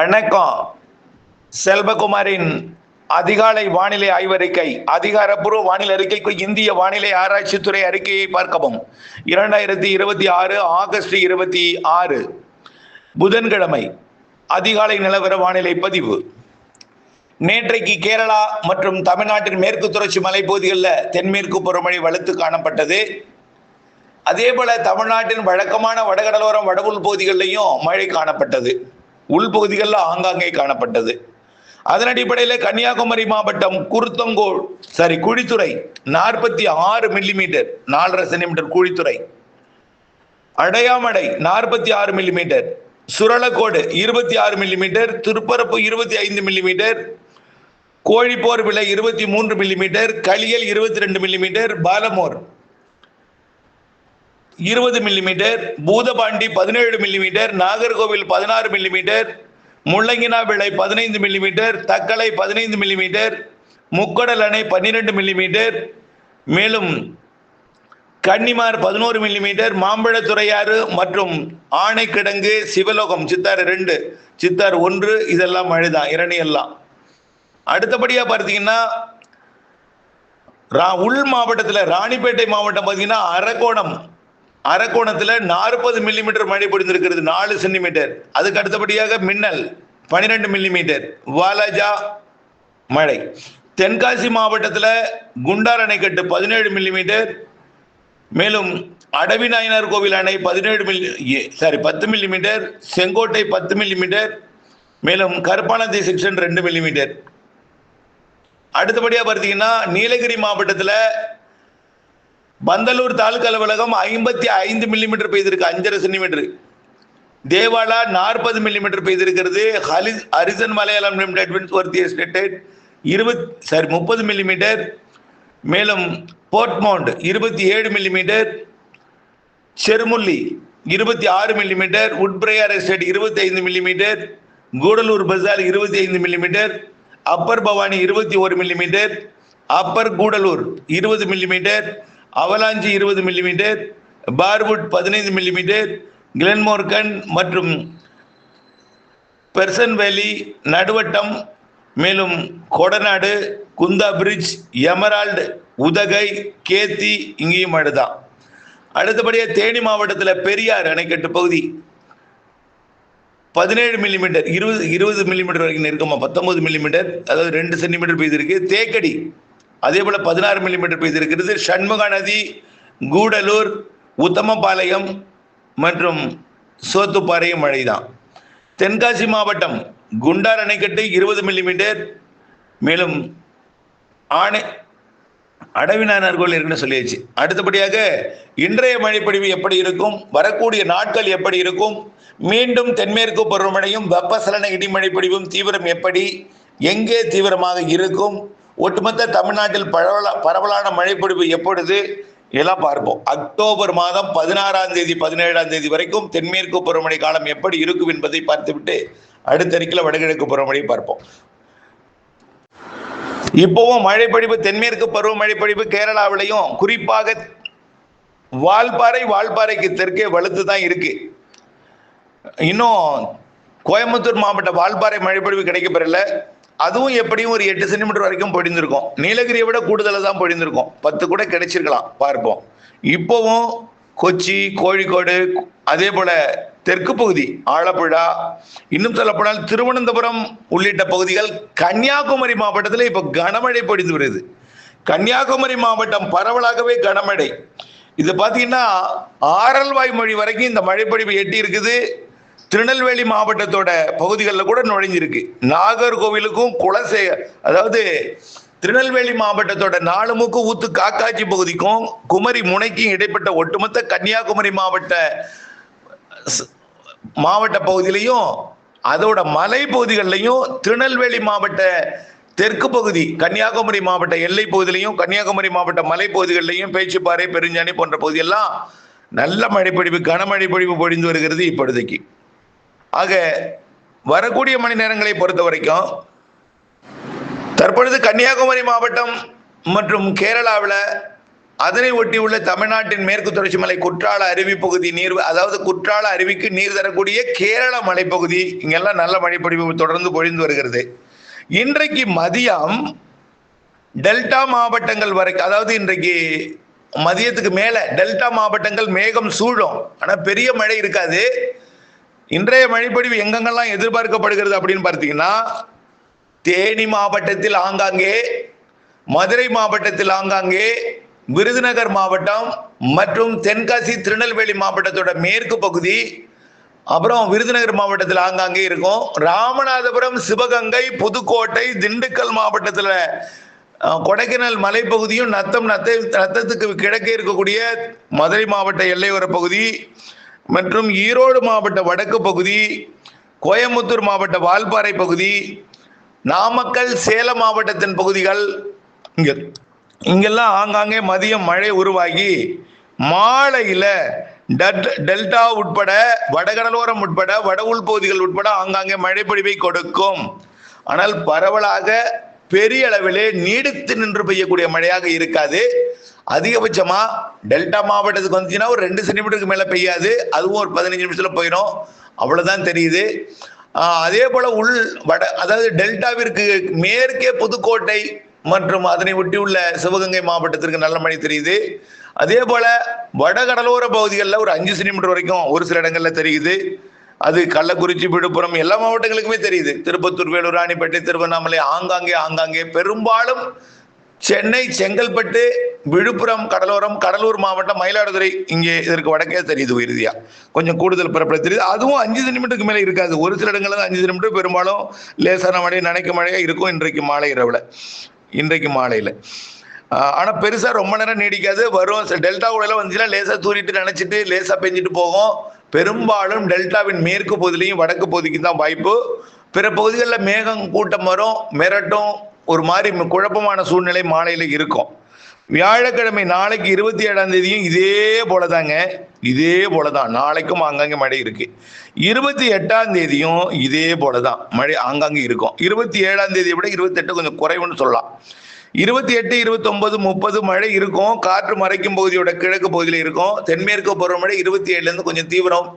வணக்கம். செல்வகுமாரின் அதிகாலை வானிலை ஆய்வறிக்கை. அதிகாரப்பூர்வ வானிலை அறிக்கைக்கு இந்திய வானிலை ஆராய்ச்சித்துறை அறிக்கையை பார்க்கவும். 2026 ஆகஸ்ட் 26 புதன்கிழமை அதிகாலை நிலவர வானிலை பதிவு. நேற்றைக்கு கேரளா மற்றும் தமிழ்நாட்டின் மேற்கு தொடர்ச்சி மலைப்பகுதிகளில் தென்மேற்கு பருவமழை வலுத்து காணப்பட்டது. அதே போல தமிழ்நாட்டின் வழக்கமான வடகடலோரம் வடவுள் பகுதிகளிலையும் மழை காணப்பட்டது. உள்பகுதிகளில் ஆங்காங்கே காணப்பட்டது. அதன் அடிப்படையில் கன்னியாகுமரி மாவட்டம் Kuzhithurai 46 millimetre 4.5 centimetre Kuzhithurai, Adayamadai 46 millimetre, Suralakode 26 millimetre, Thiruparappu 25 millimetre, Kozhipporvilai 23 millimetre, Kaliyal 22 millimetre, Balamore 20 millimetre, Boothapandi 17 millimetre, Nagercoil 16 millimetre, Mullanginavilai 15 millimetre, Thuckalay 15 millimetre, முக்கடல் அணை 12 மில்லிமீட்டர், மேலும் கன்னிமார் 11 மில்லிமீட்டர், மாம்பழத்துறையாறு மற்றும் ஆணைக்கிடங்கு, சிவலோகம், சித்தாறு 2, சித்தாறு 1 இதெல்லாம் மழைதான், இரணி எல்லாம். அடுத்தபடியா பார்த்தீங்கன்னா உள் மாவட்டத்தில் ராணிப்பேட்டை மாவட்டம் பார்த்தீங்கன்னா அரக்கோணத்தில் 40 மில்லிமீட்டர் மழை பொழிந்திருக்கிறது, 4 சென்டிமீட்டர். அதுக்கு அடுத்தபடியாக மின்னல் 12 மில்லிமீட்டர், வாலாஜா மழை. தென்காசி மாவட்டத்தில் குண்டார் அணைக்கட்டு 17 மில்லிமீட்டர், மேலும் அடவிநாயனார் கோவில் அணை 10 மில்லிமீட்டர், செங்கோட்டை 10 மில்லிமீட்டர், மேலும் கருப்பானந்தி செக்ஷன் 2 மில்லிமீட்டர். அடுத்தபடியாக பார்த்தீங்கன்னா நீலகிரி மாவட்டத்தில் பந்தலூர் தாலுகா அலுவலகம் 55 மில்லிமீட்டர் பெய்திருக்கு, 5.5 சென்டிமீட்டர். தேவாலா 40 மில்லிமீட்டர் பெய்திருக்கிறது. ஹரிசன் மலையாளம் லிமிடெட் 30 மில்லிமீட்டர், மேலும் Porthimund 27 millimetre, Cherumulli 26 millimetre, Woodbriar estate 25 millimetre, Gudalur பசார் 25 millimetre, upper Bhavani 21 millimetre, upper Gudalur 20 millimetre, Avalanche 20 millimetre, Barwood 15 millimetre, Glenmorgan மற்றும் பெர்சன் வேலி, நடுவட்டம், மேலும் கொடநாடு, குந்தா பிரிட்ஜ், எமரால்டு, உதகை, கேத்தி இங்கேயும் மழைதான். அடுத்தபடியாக தேனி மாவட்டத்தில் பெரியார் அணைக்கட்டு பகுதி 17 மில்லிமீட்டர், 20 மில்லிமீட்டர் வரைக்கும் இருக்குமா, 19 மில்லிமீட்டர், அதாவது 2 சென்டிமீட்டர் பெய்திருக்கு. தேக்கடி அதே போல 16 மில்லிமீட்டர் பெய்திருக்கிறது. சண்முகா நதி, கூடலூர், உத்தமபாளையம் மற்றும் சோத்துப்பாறையும் மழைதான். தென்காசி மாவட்டம் குண்டார் அணைக்கட்டு 20 மில்லிமீட்டர், மேலும் அடவிநாயனார் கோவில் இருக்குன்னு சொல்லியாச்சு. அடுத்தபடியாக இன்றைய மழைப்பொழிவு எப்படி இருக்கும், வரக்கூடிய நாட்கள் எப்படி இருக்கும், மீண்டும் தென்மேற்கு பருவமழையும் வெப்பசலன இடிமழைப்பொழிவும் தீவிரம் எப்படி, எங்கே தீவிரமாக இருக்கும், ஒட்டுமொத்த தமிழ்நாட்டில் பரவலான மழைப்பொழிவு எப்பொழுது எல்லாம் பார்ப்போம். அக்டோபர் மாதம் 16ஆம் தேதி 17ஆம் தேதி வரைக்கும் தென்மேற்கு பருவமழை காலம் எப்படி இருக்கும் என்பதை பார்த்துவிட்டு அடுத்த அறிக்கையில் வடகிழக்கு பருவமழை பார்ப்போம். இப்போவும் மழைப்பொழிவு தென்மேற்கு பருவமழை பொழிவு கேரளாவிலையும் குறிப்பாக வால்பாறைக்கு தெற்கே வலுத்து தான் இருக்கு. இன்னும் கோயம்புத்தூர் மாவட்ட வால்பாறை மழைப்பொழிவு கிடைக்கப்பெறல. அதுவும் எப்படியும் ஒரு 8 சென்டிமீட்டர் வரைக்கும் பொழிந்திருக்கும். நீலகிரியை விட கூடுதலாக தான் பொழிந்திருக்கும், 10 கூட கிடைச்சிருக்கலாம், பார்ப்போம். இப்போவும் கொச்சி, கோழிக்கோடு, அதே போல தெற்கு பகுதி ஆலப்புழா, இன்னும் சொல்லப்போனால் திருவனந்தபுரம் உள்ளிட்ட பகுதிகள், கன்னியாகுமரி மாவட்டத்தில் இப்போ கனமழை பொழிந்து வருது. கன்னியாகுமரி மாவட்டம் பரவலாகவே கனமழை. இது பார்த்தீங்கன்னா ஆரல்வாய் மொழி வரைக்கும் இந்த மழைப்பொழிவு எட்டி இருக்குது. திருநெல்வேலி மாவட்டத்தோட பகுதிகளில் கூட நுழைஞ்சிருக்கு. நாகர்கோவிலுக்கும் அதாவது திருநெல்வேலி மாவட்டத்தோட நாலுமுக்கு ஊத்து காக்காட்சி பகுதிக்கும் குமரி முனைக்கும் இடைப்பட்ட ஒட்டுமொத்த கன்னியாகுமரி மாவட்ட பகுதியிலையும் அதோட மலை பகுதிகளிலையும் திருநெல்வேலி மாவட்ட தெற்கு பகுதி கன்னியாகுமரி மாவட்ட எல்லை பகுதியிலையும் கன்னியாகுமரி மாவட்ட மலை பகுதிகளிலையும் பேச்சுப்பாறை, பெருஞ்சாணி போன்ற பகுதியெல்லாம் நல்ல மழைப்பொழிவு, கனமழை பொழிவு பொழிந்து வருகிறது இப்பொழுதைக்கு. ஆக வரக்கூடிய மணி நேரங்களை பொறுத்த வரைக்கும் தற்பொழுது கன்னியாகுமரி மாவட்டம் மற்றும் கேரளாவில் அதனை ஒட்டியுள்ள தமிழ்நாட்டின் மேற்கு தொடர்ச்சி மலை குற்றால அருவி பகுதி நீர், அதாவது குற்றால அருவிக்கு நீர் தரக்கூடிய கேரள மலைப்பகுதி, இங்கெல்லாம் நல்ல மழைப்பொழிவு தொடர்ந்து பொழிந்து வருகிறது. இன்றைக்கு மதியம் டெல்டா மாவட்டங்கள் வரைக்கும், அதாவது இன்றைக்கு மதியத்துக்கு மேல டெல்டா மாவட்டங்கள் மேகம் சூழும், ஆனா பெரிய மழை இருக்காது. இன்றைய மழைப்பொழிவு எங்கெங்கெல்லாம் எதிர்பார்க்கப்படுகிறது அப்படின்னு பார்த்தீங்கன்னா, தேனி மாவட்டத்தில் ஆங்காங்கே, மதுரை மாவட்டத்தில் ஆங்காங்கே, விருதுநகர் மாவட்டம் மற்றும் தென்காசி திருநெல்வேலி மாவட்டத்தோட மேற்கு பகுதி, அப்புறம் விருதுநகர் மாவட்டத்தில் ஆங்காங்கே இருக்கும். ராமநாதபுரம், சிவகங்கை, புதுக்கோட்டை, திண்டுக்கல் மாவட்டத்தில், கொடைக்கானல் மலைப்பகுதியும், நத்தத்துக்கு கிழக்கே இருக்கக்கூடிய மதுரை மாவட்ட எல்லையோர பகுதி மற்றும் ஈரோடு மாவட்ட வடக்கு பகுதி, கோயம்புத்தூர் மாவட்ட வால்பாறை பகுதி, நாமக்கல், சேலம் மாவட்டத்தின் பகுதிகள், இங்கெல்லாம் ஆங்காங்கே மதியம் மழை உருவாகி மாலையில டெல்டா உட்பட, வடகடலோரம் உட்பட, வட உள்பகுதிகள் உட்பட ஆங்காங்கே மழை பொழிவை கொடுக்கும். ஆனால் பரவலாக பெரிய அளவிலே நீடித்து நின்று பெய்யக்கூடிய மழையாக இருக்காது. அதிகபட்சமா டெல்டா மாவட்டத்துக்கு வந்துச்சுன்னா ஒரு 2 சென்டிமீட்டருக்கு மேல பெய்யாது, அதுவும் ஒரு 15 நிமிஷத்துல போயிடும், அவ்வளவுதான் தெரியுது. அதே போல அதாவது டெல்டாவிற்கு மேற்கே புதுக்கோட்டை மற்றும் அதனை ஒட்டியுள்ள சிவகங்கை மாவட்டத்திற்கு நல்ல மழை தெரியுது. அதே போல வடகடலோர பகுதிகளில் ஒரு 5 சென்டிமீட்டர் வரைக்கும் ஒரு சில இடங்கள்ல தெரியுது. அது கள்ளக்குறிச்சி, விழுப்புரம் எல்லா மாவட்டங்களுக்குமே தெரியுது. திருப்பத்தூர், வேலூர், ராணிப்பேட்டை, திருவண்ணாமலை ஆங்காங்கே, பெரும்பாலும் சென்னை, செங்கல்பட்டு, விழுப்புரம் கடலோரம், கடலூர் மாவட்டம், மயிலாடுதுறை இங்கே இதற்கு வடக்கே தெரியுது. இறுதியா கொஞ்சம் கூடுதல் பரப்பளவு தெரியுது. அதுவும் 5 சென்டிமீட்டருக்கு மேலே இருக்காது. ஒரு சில இடங்கள்ல 5 சென்டிமீட்டர், பெரும்பாலும் லேசான மழை, நனைக்க மழையா இருக்கும் இன்றைக்கு மாலையில. ஆனா பெருசா ரொம்ப நேரம் நீடிக்காது. வரும் டெல்டா கூட வந்துச்சுன்னா லேசா தூரிட்டு நினைச்சிட்டு லேசா பெஞ்சிட்டு போகும். பெரும்பாலும் டெல்டாவின் மேற்கு பகுதியிலையும் வடக்கு பகுதிக்கு தான் வாய்ப்பு. பிற பகுதிகளில் மேகம் கூட்டம் வரும், மிரட்டும், ஒரு மாதிரி குழப்பமான சூழ்நிலை மாலையில இருக்கும். வியாழக்கிழமை நாளைக்கு 27ஆம் தேதியும் இதே போலதான் நாளைக்கும் ஆங்காங்கே மழை இருக்கு. 28ஆம் தேதியும் இதே போலதான் மழை ஆங்காங்கே இருக்கும். 27ஆம் தேதியை விட 28 கொஞ்சம் குறைவுன்னு சொல்லலாம். 28, 29, 30 மழை இருக்கும். காற்று மறைக்கும் பகுதியோட கிழக்கு பகுதியில் இருக்கும். தென்மேற்கு பருவமழை 27ல கொஞ்சம் தீவிரம்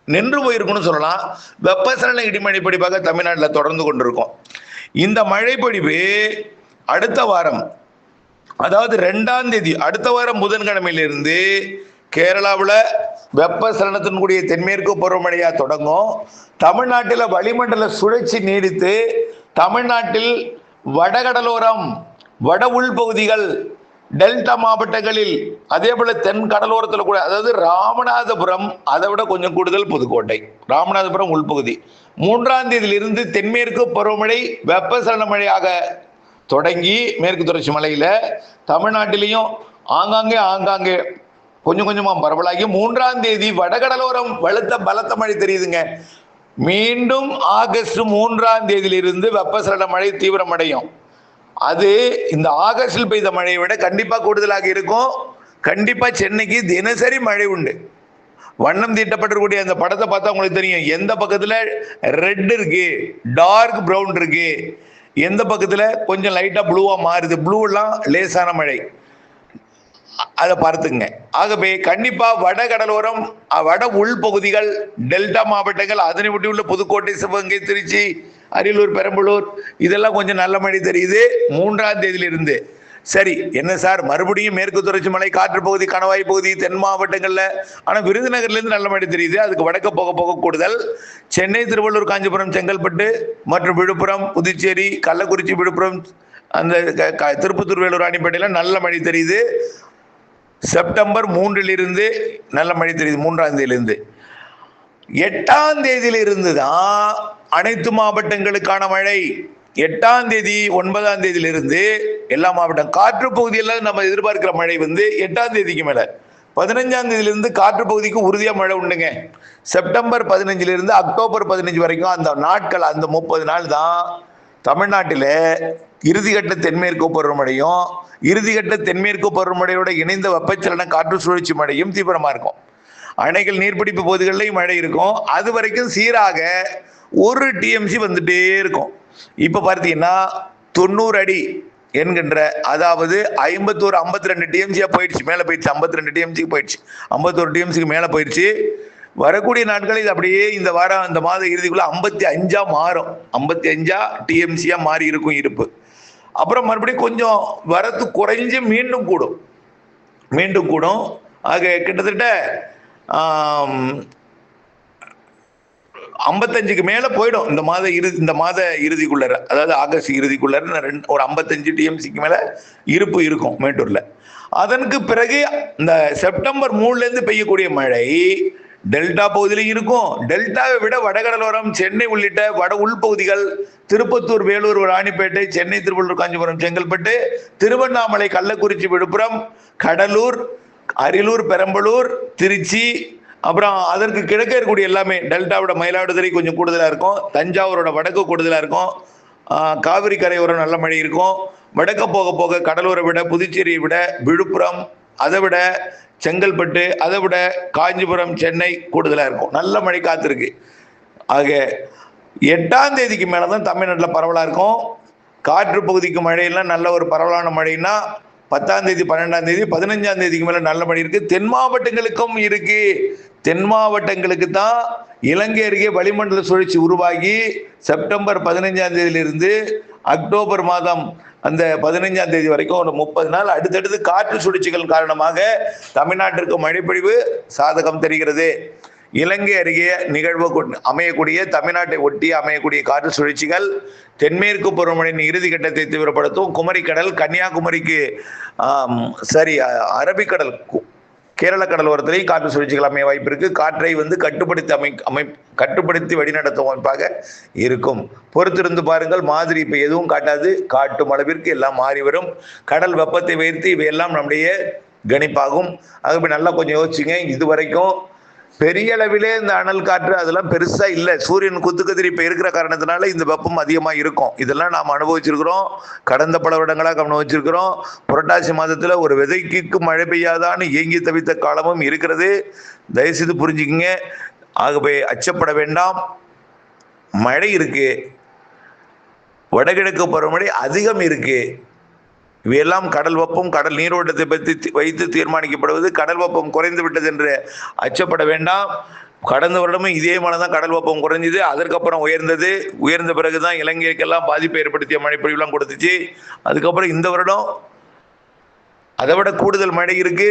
நின்று போயிருக்கும்னு சொல்லலாம். வெப்பசலன இடிமழை பொழிவாக தமிழ்நாட்டில் தொடர்ந்து கொண்டிருக்கும். இந்த மழைப்பொழிவு அடுத்த வாரம், அதாவது 2ஆம் தேதி, அடுத்த வாரம் புதன்கிழமையிலிருந்து கேரளாவில் வெப்பசலனத்தினுடைய தென்மேற்கு பருவமழையா தொடங்கும். தமிழ்நாட்டில் வளிமண்டல சுழற்சி நீடித்து தமிழ்நாட்டில் வடகடலோரம், வட உள்பகுதிகள், டெல்டா மாவட்டங்களில், அதே போல தென் கடலோரத்தில் கூட, அதாவது ராமநாதபுரம், அதை விட கொஞ்சம் கூடுதல் புதுக்கோட்டை, ராமநாதபுரம் உள்பகுதி 3ஆம் தேதியிலிருந்து தென்மேற்கு பருவமழை வெப்பசலன மழையாக தொடங்கி மேற்கு தொடர்ச்சி மலையில தமிழ்நாட்டிலையும் ஆங்காங்கே கொஞ்சம் கொஞ்சமா பரவலாகி 3ஆம் தேதி வடகடலோரம் பலத்த மழை தெரியுதுங்க. மீண்டும் ஆகஸ்ட் 3ஆம் தேதியிலிருந்து வெப்பசலன மழை தீவிரமடையும். அது இந்த ஆகஸ்டில் பெய்த மழையை விட கண்டிப்பா கூடுதலாக இருக்கும். கண்டிப்பா சென்னைக்கு தினசரி மழை உண்டு. வண்ணம் தீட்டப்பட்டிருக்கூடிய அந்த படத்தை பார்த்தா உங்களுக்கு தெரியும். எந்த பக்கத்துல ரெட் இருக்கு, டார்க் பிரவுன் இருக்கு, எந்த பக்கத்துல கொஞ்சம் லைட்டா ப்ளூவா மாறுது. ப்ளூ எல்லாம் லேசான மழை, அதை பார்த்துங்க. ஆகவே கண்டிப்பா வடகடலோரம், வட உள்பகுதிகள், டெல்டா மாவட்டங்கள், அதனை ஒட்டி உள்ள புதுக்கோட்டை, சிவகங்கை, திருச்சி, அரியலூர், பெரம்பலூர் இதெல்லாம் கொஞ்சம் நல்ல மழை தெரியுது 3ஆம் தேதியிலிருந்து. சரி, என்ன சார் மறுபடியும் மேற்கு தொடர்ச்சி மலை, காற்று பகுதி, கணவாய் பகுதி, தென் மாவட்டங்கள்ல, ஆனா விருதுநகர்ல இருந்து நல்ல மழை தெரியுது. அதுக்கு வடக்க போக கூடுதல். சென்னை, திருவள்ளூர், காஞ்சிபுரம், செங்கல்பட்டு மற்றும் விழுப்புரம், புதுச்சேரி, கள்ளக்குறிச்சி, விழுப்புரம், அந்த திருப்பத்தூர், வேலூர், ராணிப்பேட்டையில நல்ல மழை தெரியுது. செப்டம்பர் 3லிருந்து நல்ல மழை தெரியுது. 3ஆம் தேதியிலிருந்து 8ஆம் தேதியிலிருந்து தான் அனைத்து மாவட்டங்களுக்கான மழை. 8ஆம் தேதி 9ஆம் தேதியிலிருந்து எல்லா மாவட்டம், காற்று பகுதியில் நம்ம எதிர்பார்க்கிற மழை 8ஆம் தேதிக்கு மேல 15ஆம் தேதியிலிருந்து காற்று பகுதிக்கு உறுதியா மழை உண்டுங்க. செப்டம்பர் 15லிருந்து அக்டோபர் 15 வரைக்கும் அந்த நாட்கள், அந்த 30 நாள் தான் தமிழ்நாட்டில் இறுதிக்கட்ட தென்மேற்கு பருவமழையும், இறுதிக்கட்ட தென்மேற்கு பருவமழையோட இணைந்த வெப்பச்சலன காற்று சுழற்சி மழையும் தீவிரமா இருக்கும். அணைகள், நீர்பிடிப்பு பகுதிகளிலையும் மழை இருக்கும். அது வரைக்கும் சீராக 1 TMC வந்துட்டே இருக்கும். இப்ப பார்த்தீங்கன்னா 90 அடி என்கின்ற, அதாவது 51 52 டிஎம்சியா போயிடுச்சு, மேல போயிடுச்சு, 52 டிஎம்சிக்கு போயிடுச்சு, 51 டிஎம்சிக்கு மேல போயிடுச்சு. வரக்கூடிய நாட்கள் இது அப்படியே இந்த வாரம் இந்த மாத இறுதிக்குள்ள 55 மாறும், 55 டிஎம்சியா மாறி இருக்கும் இருப்பு. அப்புறம் மறுபடியும் கொஞ்சம் வரத்து குறைஞ்சு மீண்டும் கூடும், மீண்டும் கூடும். ஆக கிட்டத்தட்ட 55க்கு மேல போயிடும் இந்த மாத இறுதிக்குள்ள, அதாவது ஆகஸ்ட் இறுதிக்குள்ள ஒரு 55 டிஎம்சிக்கு மேல இருப்பு இருக்கும் மேட்டூர்ல. அதற்கு பிறகு இந்த செப்டம்பர் 3ல இருந்து பெய்யக்கூடிய மழை டெல்டா பகுதியிலும் இருக்கும். டெல்டாவை விட வடகடலோரம், சென்னை உள்ளிட்ட வட உள்பகுதிகள், திருப்பத்தூர், வேலூர், ராணிப்பேட்டை, சென்னை, திருவள்ளூர், காஞ்சிபுரம், செங்கல்பட்டு, திருவண்ணாமலை, கள்ளக்குறிச்சி, விழுப்புரம், கடலூர், அரியலூர், பெரம்பலூர், திருச்சி, அப்புறம் அதற்கு கிழக்கே இருக்கக்கூடிய எல்லாமே டெல்டாவோட மயிலாடுதுறை கொஞ்சம் கூடுதலா இருக்கும், தஞ்சாவூரோட வடக்கு கூடுதலா இருக்கும், காவிரி கரையோரம் நல்ல மழை இருக்கும். வடக்க போக போக கடலூரை விட, புதுச்சேரியை விட, விழுப்புரம், அதை விட செங்கல்பட்டு, அதை விட காஞ்சிபுரம், சென்னை கூடுதலா இருக்கும். நல்ல மழை காத்திருக்கு. ஆக 8ஆம் தேதிக்கு மேலதான் தமிழ்நாட்டில் பரவலா இருக்கும். காற்று பகுதிக்கு மழையெல்லாம் நல்ல ஒரு பரவலான மழைன்னா 10ஆம் தேதி, 12ஆம் தேதி, 15ஆம் தேதிக்கு மேல நல்ல மழை இருக்கு. தென் மாவட்டங்களுக்கும் இருக்கு. தென் மாவட்டங்களுக்கு தான் இலங்கை அருகே வளிமண்டல சுழற்சி உருவாகி செப்டம்பர் 15ஆம் தேதியிலிருந்து அக்டோபர் மாதம் அந்த 15ஆம் தேதி வரைக்கும் ஒரு 30 நாள் அடுத்தடுத்து காற்று சுழற்சிகள் காரணமாக தமிழ்நாட்டிற்கு மழைப்பொழிவு சாதகம் தெரிகிறது. இலங்கை அருகே அமையக்கூடிய, தமிழ்நாட்டை ஒட்டி அமையக்கூடிய காற்று சுழற்சிகள் தென்மேற்கு பருவமழையின் இறுதி கட்டத்தை தீவிரப்படுத்தும். குமரிக்கடல், கன்னியாகுமரிக்கு அரபிக்கடல், கேரள கடலோரத்திலேயும் காற்று சுழற்சிகள் அமைய வாய்ப்பு இருக்கு. காற்றை கட்டுப்படுத்தி வழிநடத்தும் அமைப்பாக இருக்கும். பொறுத்திருந்து பாருங்கள். மாதிரி இப்ப எதுவும் காட்டாது, காட்டும் அளவிற்கு எல்லாம் மாறி வரும். கடல் வெப்பத்தை வைத்து இவையெல்லாம் நம்முடைய கணிப்பாகும். ஆகவே நல்லா கொஞ்சம் யோசிச்சுங்க. இதுவரைக்கும் பெரிய அளவிலே இந்த அனல் காற்று அதெல்லாம் பெருசா இல்லை. சூரியன் குத்துக்கதிரி இப்ப இருக்கிற காரணத்தினால இந்த வெப்பம் அதிகமா இருக்கும். இதெல்லாம் நாம் அனுபவிச்சிருக்கிறோம், கடந்த பல வருடங்களாக அனுபவிச்சிருக்கிறோம். புரட்டாசி மாதத்துல ஒரு விதைக்கு மழை பெய்யாதான்னு ஏங்கி தவித்த காலமும் இருக்கிறது. தயவுசெய்து புரிஞ்சுக்குங்க. ஆகவே அச்சப்பட வேண்டாம். மழை இருக்கு, வடகிழக்கு பருவமழை அதிகம் இருக்கு. இவையெல்லாம் கடல் வெப்பம், கடல் நீரோட்டத்தை பற்றி வைத்து தீர்மானிக்கப்படுவது. கடல் வெப்பம் குறைந்து விட்டது என்று அச்சப்பட வேண்டாம். கடந்த வருடமும் இதே மாதிரிதான் கடல் வெப்பம் குறைஞ்சது, அதற்கப்புறம் உயர்ந்தது. உயர்ந்த பிறகுதான் இலங்கைக்கெல்லாம் பாதிப்பை ஏற்படுத்திய மழைப்பொழிவுலாம் கொடுத்துச்சு. அதுக்கப்புறம் இந்த வருடம் அதை விட கூடுதல் மழை இருக்கு.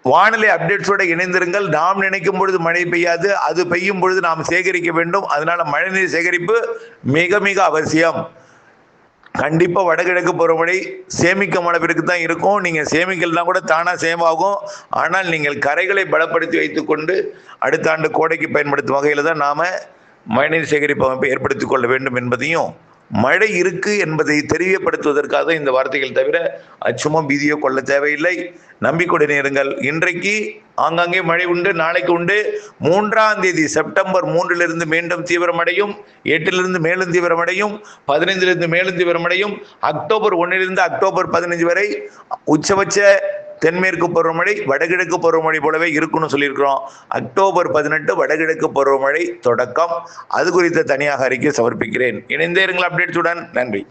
வானிலை அப்டேட்ஸோட இணைந்திருங்கள். நாம் நினைக்கும் பொழுது மழை பெய்யாது, அது பெய்யும் பொழுது நாம் சேகரிக்க வேண்டும். அதனால மழைநீர் சேகரிப்பு மிக மிக அவசியம். கண்டிப்பா வடகிழக்கு பருவமழை சேமிக்கும் அளவிற்கு தான் இருக்கும். நீங்க சேமிக்கலாம் கூட தானா சேமாகும். ஆனால் நீங்கள் கரைகளை பலப்படுத்தி வைத்துக் கொண்டு அடுத்த ஆண்டு கோடைக்கு பயன்படுத்தும் வகையில தான் நாம மழைநீர் சேகரிப்பு அமைப்பை ஏற்படுத்திக் கொள்ள வேண்டும் என்பதையும், மழை இருக்கு என்பதை தெரியப்படுத்துவதற்காக இந்த வார்த்தைகள் தவிர அச்சமோ பீதியோ கொள்ள தேவையில்லை. நம்பிக்கையுடன் இருங்கள். இன்றைக்கு ஆங்காங்கே மழை உண்டு, நாளைக்கு உண்டு. 3ஆம் தேதி செப்டம்பர் 3லிருந்து மீண்டும் தீவிரமடையும், 8லிருந்து மேலும் தீவிரமடையும், 15லிருந்து மேலும் தீவிரமடையும். அக்டோபர் 1லிருந்து அக்டோபர் 15 வரை உச்சபட்ச தென்மேற்கு பருவமழை வடகிழக்கு பருவமழை போலவே இருக்குன்னு சொல்லியிருக்கிறோம். அக்டோபர் 18 வடகிழக்கு பருவமழை தொடக்கம். அது குறித்த தனியாக அறிக்கை சமர்ப்பிக்கிறேன். இணைந்தே இருங்கள் அப்டேட்ஸுடன். நன்றி.